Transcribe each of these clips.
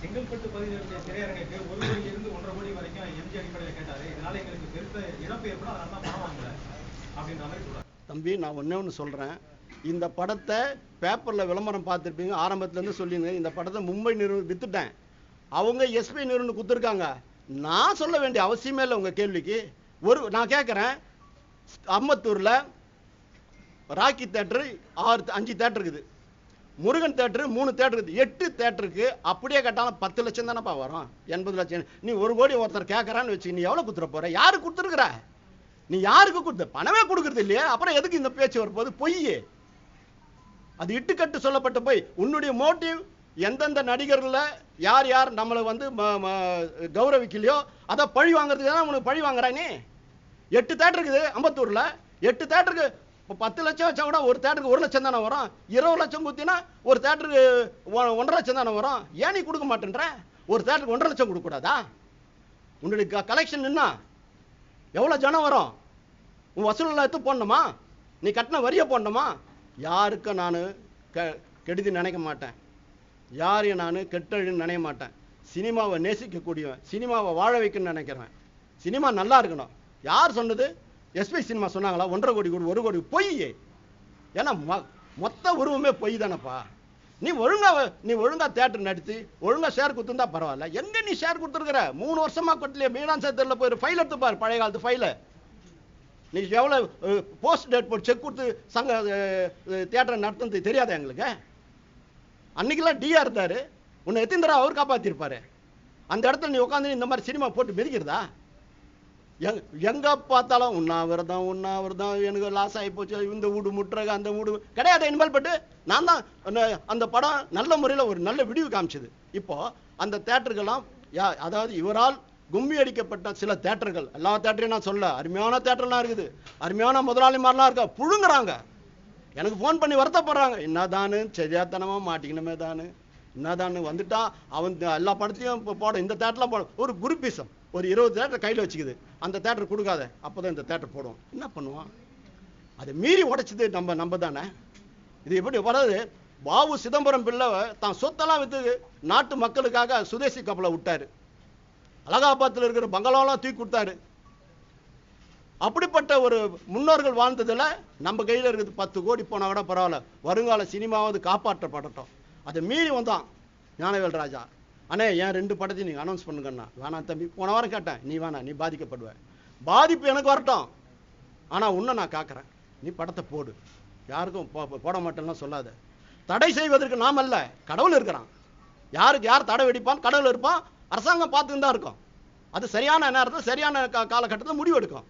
செங்கல்பட்டு பகுதியில் இருக்கிற திரையரங்குக்கு 1 கோடியிலிருந்து 1.5 கோடி வரைக்கும் எம்ஜி அடிப்படையில் கேட்டாரு. இதனால எங்களுக்கு பெருத்த இழப்பு ஏற்படும், அதனால தான் பணம் வாங்கல அப்படின்ற மாதிரி சொல்றாரு. தம்பி, நான் ஒன்று சொல்கிறேன். இந்த படத்தை பேப்பரில் விளம்பரம் பார்த்துருப்பீங்க. ஆரம்பத்துலேருந்து சொல்லிங்க, இந்த படத்தை மும்பை நிறுவனம் வித்துட்டேன், அவங்க எஸ்பி நிறுவனம் கொடுத்துருக்காங்க. நான் சொல்ல வேண்டிய அவசியமே இல்லை உங்கள் கேள்விக்கு. நான் கேட்குறேன், அம்பத்தூரில் ராக்கி தேட்டரு 5 தேட்டர் இருக்குது, முருகன் தேட்டரு 3 தேட்டர் இருக்குது, 8 தேட்டருக்கு அப்படியே கேட்டாலும் 10 லட்சம் தானேப்பா வரும், 80 லட்சம். நீ 1 கோடி ஒருத்தர் கேட்குறான்னு வச்சு நீ எவ்வளோ கொடுத்துட போகிற? யாருக்கு கொடுத்துருக்குற? நீ யாருக்கு கொடுத்த? பணமே கொடுக்குறது இல்லையே, அப்புறம் எதுக்கு இந்த பேச்சு வரப்போது? பொய், அது இட்டுக்கட்டு சொல்லப்பட்ட பொய். உன்னுடைய மோட்டிவ் எந்தெந்த நடிகர்களில் யார் யார் நம்மளை வந்து கௌரவிக்கலையோ அதை பழி வாங்குறதுக்கு தான் உனக்கு பழி வாங்குறா. நீ 8 தேட்டர் இருக்குது அம்பத்தூரில், 8 தேட்டருக்கு இப்போ 10 லட்சம் வச்சா கூட ஒரு தேட்டருக்கு 1 லட்சம் தானே வரும். 20 லட்சம் குத்தினா ஒரு தேட்டருக்கு 1.5 லட்சம் தானே வரும். ஏன் நீ கொடுக்க மாட்டேன்ற? ஒரு தேட்டருக்கு 1.5 லட்சம் கொடுக்கக்கூடாதா? உன்னுடைய கலெக்ஷன் நின்னா எவ்வளோ ஜனம் வரும்? உன் வசூலில் எடுத்து போடணுமா? நீ கட்டின வரியை போடணுமா? யாருக்கும் நான் கெடுதி நினைக்க மாட்டேன், யாரையும் நான் கெட்டழுன்னு நினைக்க மாட்டேன். சினிமாவை நேசிக்கக்கூடியவன், சினிமாவை வாழ வைக்கணும்னு நினைக்கிறவன். சினிமா நல்லா இருக்கணும். யார் சொன்னது? எஸ்பி சினிமா சொன்னாங்களா 1.5 கோடி 1 கோடி? பொய். ஏன்னா மொத்த உருவமே பொய் தானப்பா. நீ ஒழுங்கா தேட்டர் நடத்தி ஒழுங்கா ஷேர் கொடுத்துருந்தா பரவாயில்ல. எங்க நீ ஷேர் கொடுத்துருக்குற? 3 வருஷமா கொட்டலையே. மீனான் சேத்தரில் போய் ஃபைல் எடுத்து பாரு, பழைய காலத்து ஃபைலை. நீ எவ்வளோ போஸ்ட் டேட் போட்டு செக் கொடுத்து சங்க தியேட்டரை நடத்துறது தெரியாதா எங்களுக்கு? அன்னைக்கெல்லாம் டிஆர் இருந்தார், உன்னை எத்தனை தடவை அவர் காப்பாற்றிருப்பாரு. அந்த இடத்துல நீ உட்காந்து இந்த மாதிரி சினிமா போட்டு மிதிக்கிறதா? எங்கே பார்த்தாலும் உண்ணாவிரதம் எனக்கு லாஸ் ஆகி போச்சு, இந்த வீடு முட்டுறாங்க, அந்த வீடு கிடையாது. இனிமேல் பட்டு நான் தான் அந்த படம் நல்ல முறையில் ஒரு நல்ல விடிவு காமிச்சது. இப்போ அந்த தேட்டருக்கெல்லாம் அதாவது இவரால் கும்மி அடிக்கப்பட்ட சில தேட்டர்கள், எல்லா தேட்டரையும் நான் சொல்ல, அருமையான தேட்டர்லாம் இருக்குது, அருமையான முதலாளி மாதிரிலாம் இருக்கா, புழுங்குறாங்க. எனக்கு ஃபோன் பண்ணி வருத்தப்படுறாங்க, என்னதானு சரியாத்தனமாக மாட்டிக்கணுமே தானு, என்னதானு வந்துட்டா அவன் எல்லா படத்தையும் போட, இந்த தேட்டர்லாம் போட. ஒரு குரூப்பிசம், ஒரு 20 தேட்டர் கையில் வச்சுக்குது, அந்த தேட்டர் கொடுக்காத, அப்போ தான் இந்த தேட்டர் போடுவோம். என்ன பண்ணுவான்? அதை மீறி உடைச்சது நம்ம தானே. இது எப்படி வராது? பாபு சிதம்பரம் பிள்ளை தான் சொத்தெல்லாம் விற்று நாட்டு மக்களுக்காக சுதேசி கப்பலை விட்டாரு, அலகாபாத்தில் இருக்கிற பங்களாவெல்லாம் தூக்கி கொடுத்தாரு. அப்படிப்பட்ட ஒரு முன்னோர்கள் வாழ்ந்ததில் நம்ம கையில் இருக்குது 10 கோடி போனால் கூட பரவாயில்ல, வருங்கால சினிமாவது காப்பாற்றப்படட்டும். அதை மீறி வந்தான் ஞானவேல் ராஜா. அண்ணே என் 2 படத்தையும் நீங்கள் அனௌன்ஸ் பண்ணுங்கண்ணா. வேணாம் தம்பி, போன வாரம் கேட்டேன், நீ வேணாம், நீ பாதிக்கப்படுவேன். பாதிப்பு எனக்கு வரட்டும், ஆனால் உன்னை நான் காக்கிறேன், நீ படத்தை போடு, யாருக்கும் போட மாட்டேன்னா சொல்லாத. தடை செய்வதற்கு நாம் அல்ல, கடவுள் இருக்கிறான். யாருக்கு யார் தடை வெடிப்பான்? கடவுள் இருப்பான், அரசாங்கம் பார்த்துன்னு தான் இருக்கும். அது சரியான நேரத்தில் சரியான காலகட்டத்தில் முடிவு எடுக்கும்.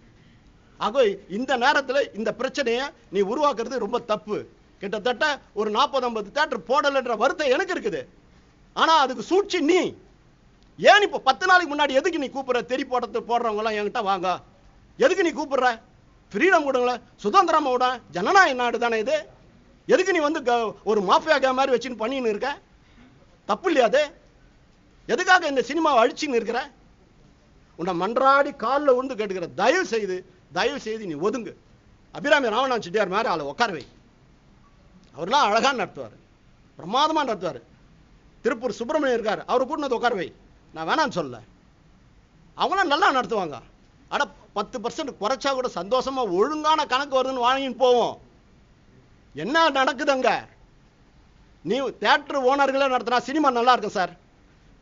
ஆக இந்த நேரத்தில் இந்த பிரச்சனையை நீ உருவாக்குறது ரொம்ப தப்பு. கிட்டத்தட்ட ஒரு 40-50 தேட்டர் போடலைன்ற வருத்தம் எனக்கு இருக்குது. ஆனால் அதுக்கு சூழ்ச்சி நீ. ஏன் இப்போ 10 நாளைக்கு முன்னாடி எதுக்கு நீ கூப்பிட்ற? தெரி போடுறவங்களாம் என்கிட்ட வாங்க, எதுக்கு நீ கூப்பிட்ற? ஃப்ரீடம் விடுங்கள, சுதந்திரமா விட, ஜனநாயக நாடு தானே இது. எதுக்கு நீ வந்து ஒரு மாஃபியா கே மாதிரி வச்சுன்னு பண்ணின்னு இருக்க? தப்பு இல்லையா அது? எதுக்காக இந்த சினிமாவை அழிச்சுன்னு இருக்கிற? உன்னை மன்றாடி காலில் விழுந்து கேட்டுக்கிற, தயவு செய்து நீ ஒதுங்கு. அபிராமி ராமநாதன் செட்டியார் மாதிரி ஆளை உட்கார வை. அவர்லாம் அழகாக நடத்துவார், பிரமாதமாக நடத்துவார். திருப்பூர் சுப்பிரமணியம் இருக்கார், அவரை கூட்டினது உட்கார வை. நான் வேணான்னு சொல்ல, அவங்களாம் நல்லா நடத்துவாங்க. ஆனால் 10% குறைச்சா கூட சந்தோஷமாக ஒழுங்கான கணக்கு வருதுன்னு வாங்கின்னு போவோம். என்ன நடக்குது அங்கே? நீ தேட்டர் ஓனர்களே நடத்தினா சினிமா நல்லா இருக்கும் சார்.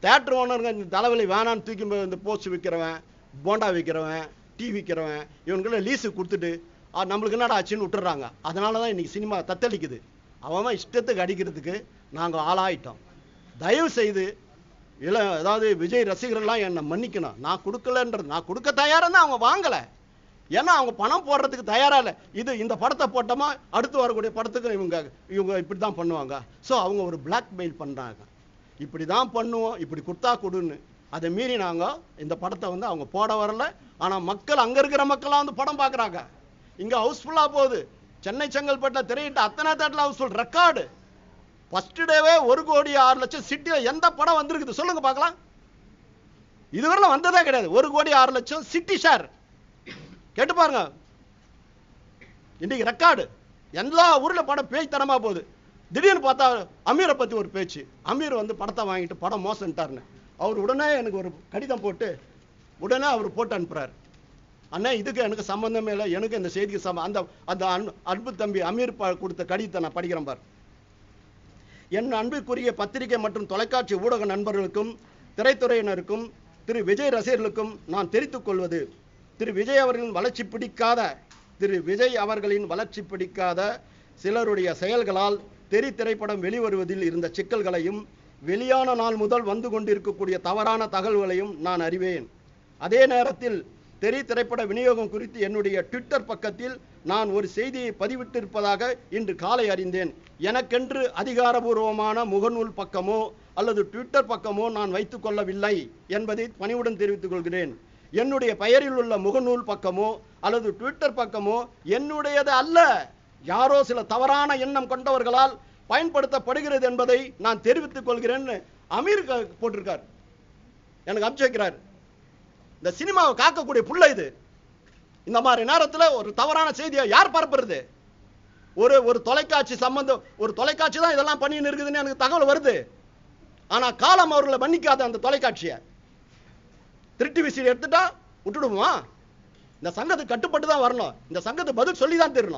தேட்டர் ஓனருங்க இந்த தலைவலி வேணான்னு தூக்கி இந்த போஸ்ட் விற்கிறவன், போண்டா விற்கிறவன், டீ விற்கிறவன், இவனுக்குள்ள லீஸு கொடுத்துட்டு நம்மளுக்கு என்னடா ஆச்சுன்னு விட்டுறாங்க. அதனால தான் இன்றைக்கி சினிமா தத்தளிக்குது. அவன் இஷ்டத்துக்கு அடிக்கிறதுக்கு நாங்கள் ஆளாயிட்டோம். தயவு செய்து அதாவது விஜய் ரசிகர்கள்லாம் என்னை மன்னிக்கணும். நான் கொடுக்கலன்றது, நான் கொடுக்க தயாராக தான் அவங்க வாங்கலை. ஏன்னா அவங்க பணம் போடுறதுக்கு தயாராக இல்லை. இந்த படத்தை போட்டோமா அடுத்து வரக்கூடிய படத்துக்கு இவங்க இப்படி தான் பண்ணுவாங்க. ஸோ அவங்க ஒரு பிளாக்மெயில் பண்ணுறாங்க, இப்படி தான் பண்ணுவோம், இப்படி கொடுத்தா கொடுன்னு. அதை மீறி நாங்கள் இந்த படத்தை வந்து அவங்க போட வரல. ஆனால் மக்கள், அங்கே இருக்கிற மக்கள்லாம் வந்து படம் பார்க்குறாங்க. இங்கே ஹவுஸ்ஃபுல்லாக போகுது. சென்னை செங்கல்பட்டில் திரையிட்ட அத்தனை தேட்டரில் ஹவுஸ்ஃபுல் ரெக்கார்டு. ஃபர்ஸ்ட் டேவே 1 கோடி 6 லட்சம் சிட்டியில் எந்த படம் வந்திருக்குது சொல்லுங்க பார்க்கலாம்? இதுவரையிலும் வந்ததே கிடையாது. 1 கோடி 6 லட்சம் சிட்டி ஷேர் கேட்டு பாருங்க. இன்னைக்கு ரெக்கார்டு. எல்லா ஊரில் படம் பேய் தரமாக போகுது. திடீர்னு பார்த்தா அமீரை பத்தி ஒரு பேச்சு. அமீர் வந்து படத்தை வாங்கிட்டு படம் மோசம்ட்டாருன்னு அவர் உடனே எனக்கு ஒரு கடிதம் போட்டு உடனே அவர் போட்டு அனுப்புறாரு. அண்ணா இதுக்கு எனக்கு சம்பந்தமே இல்லை, எனக்கு இந்த செய்திக்கு அந்த அந்த அன்பு தம்பி அமீர் கொடுத்த கடிதத்தை நான் படிக்கிறேன் பார். என் அன்புக்குரிய பத்திரிகை மற்றும் தொலைக்காட்சி ஊடக நண்பர்களுக்கும் திரைத்துறையினருக்கும் திரு விஜய் ரசிகர்களுக்கும் நான் தெரிவித்துக் கொள்வது, திரு விஜய் அவர்களின் வளர்ச்சி பிடிக்காத சிலருடைய செயல்களால் திரைப்படம் வெளிவருவதில் இருந்த சிக்கல்களையும் வெளியான நாள் முதல் வந்து கொண்டிருக்கக்கூடிய தவறான தகவல்களையும் நான் அறிவேன். அதே நேரத்தில் திரைப்பட விநியோகம் குறித்து என்னுடைய ட்விட்டர் பக்கத்தில் நான் ஒரு செய்தியை பதிவிட்டிருப்பதாக இன்று காலை அறிந்தேன். எனக்கென்று அதிகாரபூர்வமான முகநூல் பக்கமோ அல்லது ட்விட்டர் பக்கமோ நான் வைத்துக் கொள்ளவில்லை என்பதை பணிவுடன் தெரிவித்துக் கொள்கிறேன். என்னுடைய பெயரில் உள்ள முகநூல் பக்கமோ அல்லது ட்விட்டர் பக்கமோ என்னுடையது அல்ல, யாரோ சில தவறான எண்ணம் கொண்டவர்களால் பயன்படுத்தப்படுகிறது என்பதை நான் தெரிவித்துக் கொள்கிறேன். அமீர் போட்டிருக்கார், எனக்கு அனுப்பிச்சு வைக்கிறார். இந்த சினிமாவை காக்கக்கூடிய புள்ள இது. இந்த மாதிரி நேரத்தில் ஒரு தவறான செய்தியை யார் பரப்புறது? ஒரு தொலைக்காட்சி சம்பந்தம், ஒரு தொலைக்காட்சி தான் இதெல்லாம் பண்ணின்னு இருக்குதுன்னு எனக்கு தகவல் வருது. ஆனா காலம் அவர்களை மன்னிக்காத அந்த தொலைக்காட்சியை திருட்டி விசிறி எடுத்துட்டா விட்டுடுமா? இந்த சங்கத்துக்கு கட்டுப்பட்டு தான் வரணும். இந்த சங்கத்துக்கு பதில் சொல்லி தான் தெரியணும்.